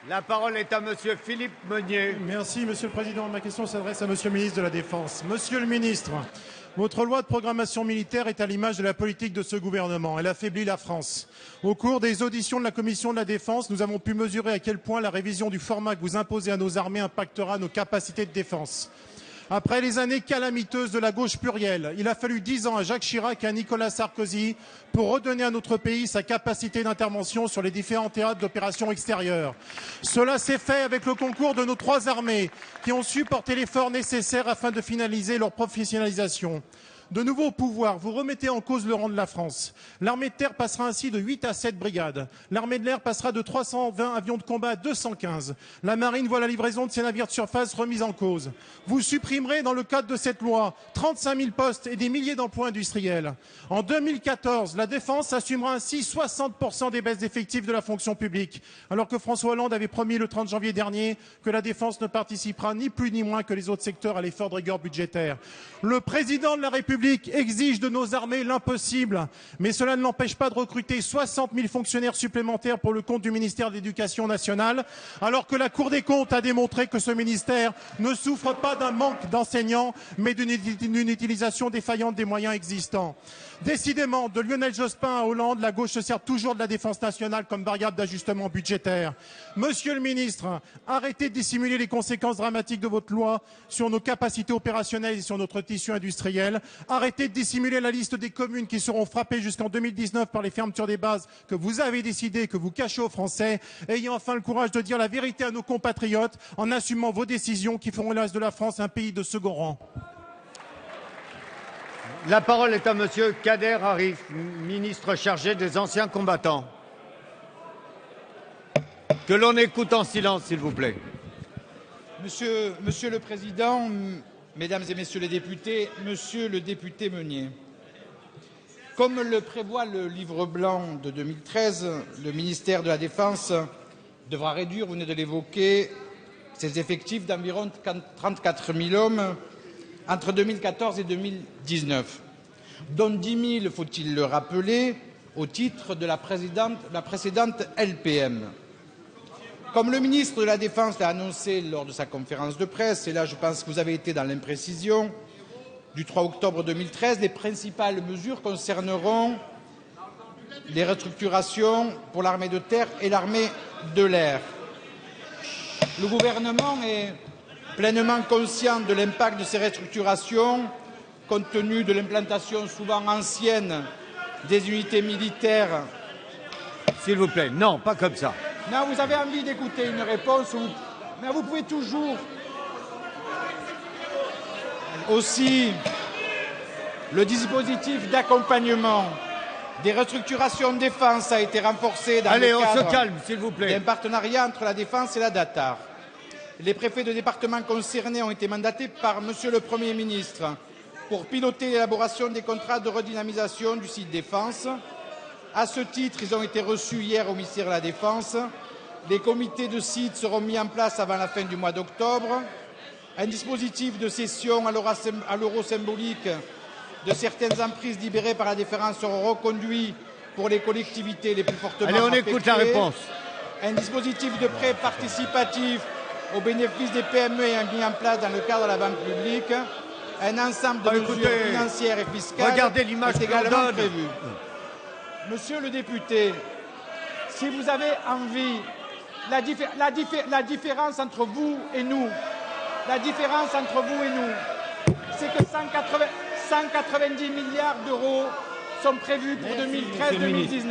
La parole est à Monsieur Philippe Meunier. Merci, Monsieur le Président. Ma question s'adresse à Monsieur le ministre de la Défense. Monsieur le ministre, votre loi de programmation militaire est à l'image de la politique de ce gouvernement. Elle affaiblit la France. Au cours des auditions de la Commission de la Défense, nous avons pu mesurer à quel point la révision du format que vous imposez à nos armées impactera nos capacités de défense. Après les années calamiteuses de la gauche plurielle, il a fallu 10 ans à Jacques Chirac et à Nicolas Sarkozy pour redonner à notre pays sa capacité d'intervention sur les différents théâtres d'opérations extérieures. Cela s'est fait avec le concours de nos 3 armées qui ont su porter l'effort nécessaire afin de finaliser leur professionnalisation. De nouveaux pouvoirs, vous remettez en cause le rang de la France. L'armée de terre passera ainsi de 8 à 7 brigades. L'armée de l'air passera de 320 avions de combat à 215. La marine voit la livraison de ses navires de surface remise en cause. Vous supprimerez, dans le cadre de cette loi, 35 000 postes et des milliers d'emplois industriels. En 2014, la défense assumera ainsi 60% des baisses d'effectifs de la fonction publique, alors que François Hollande avait promis le 30 janvier dernier que la défense ne participera ni plus ni moins que les autres secteurs à l'effort de rigueur budgétaire. Le président de la République exige de nos armées l'impossible, mais cela ne l'empêche pas de recruter 60 000 fonctionnaires supplémentaires pour le compte du ministère de l'Éducation nationale, alors que la Cour des comptes a démontré que ce ministère ne souffre pas d'un manque d'enseignants, mais d'une utilisation défaillante des moyens existants. Décidément, de Lionel Jospin à Hollande, la gauche se sert toujours de la défense nationale comme variable d'ajustement budgétaire. Monsieur le ministre, arrêtez de dissimuler les conséquences dramatiques de votre loi sur nos capacités opérationnelles et sur notre tissu industriel. Arrêtez de dissimuler la liste des communes qui seront frappées jusqu'en 2019 par les fermetures des bases que vous avez décidées, que vous cachez aux Français. Ayez enfin le courage de dire la vérité à nos compatriotes en assumant vos décisions qui feront l'as de la France un pays de second rang. La parole est à Monsieur Kader Arif, ministre chargé des anciens combattants. Que l'on écoute en silence, s'il vous plaît. Monsieur le Président, Mesdames et Messieurs les députés, Monsieur le député Meunier, comme le prévoit le livre blanc de 2013, le ministère de la Défense devra réduire, vous venez de l'évoquer, ses effectifs d'environ 34 000 hommes entre 2014 et 2019, dont 10 000, faut-il le rappeler, au titre de la précédente LPM. Comme le ministre de la Défense l'a annoncé lors de sa conférence de presse, et là je pense que vous avez été dans l'imprécision, du 3 octobre 2013, les principales mesures concerneront les restructurations pour l'armée de terre et l'armée de l'air. Le gouvernement est pleinement conscient de l'impact de ces restructurations, compte tenu de l'implantation souvent ancienne des unités militaires. S'il vous plaît, non, pas comme ça. Non, vous avez envie d'écouter une réponse, mais vous pouvez toujours. Aussi, le dispositif d'accompagnement des restructurations de défense a été renforcé dans Allez, le cadre on se calme, s'il vous plaît. d'un partenariat entre la défense et la DATAR. Les préfets de département concernés ont été mandatés par Monsieur le Premier ministre pour piloter l'élaboration des contrats de redynamisation du site défense. À ce titre, ils ont été reçus hier au ministère de la Défense. Les comités de site seront mis en place avant la fin du mois d'octobre. Un dispositif de cession à l'euro symbolique de certaines emprises libérées par la défense sera reconduit pour les collectivités les plus fortement affectées. Allez, on écoute la réponse. Un dispositif de prêt participatif au bénéfice des PME est mis en place dans le cadre de la banque publique. Un ensemble de mesures financières et fiscales est également prévu. Monsieur le député, si vous avez envie, la différence entre vous et nous, c'est que 190 milliards d'euros sont prévus pour 2013-2019.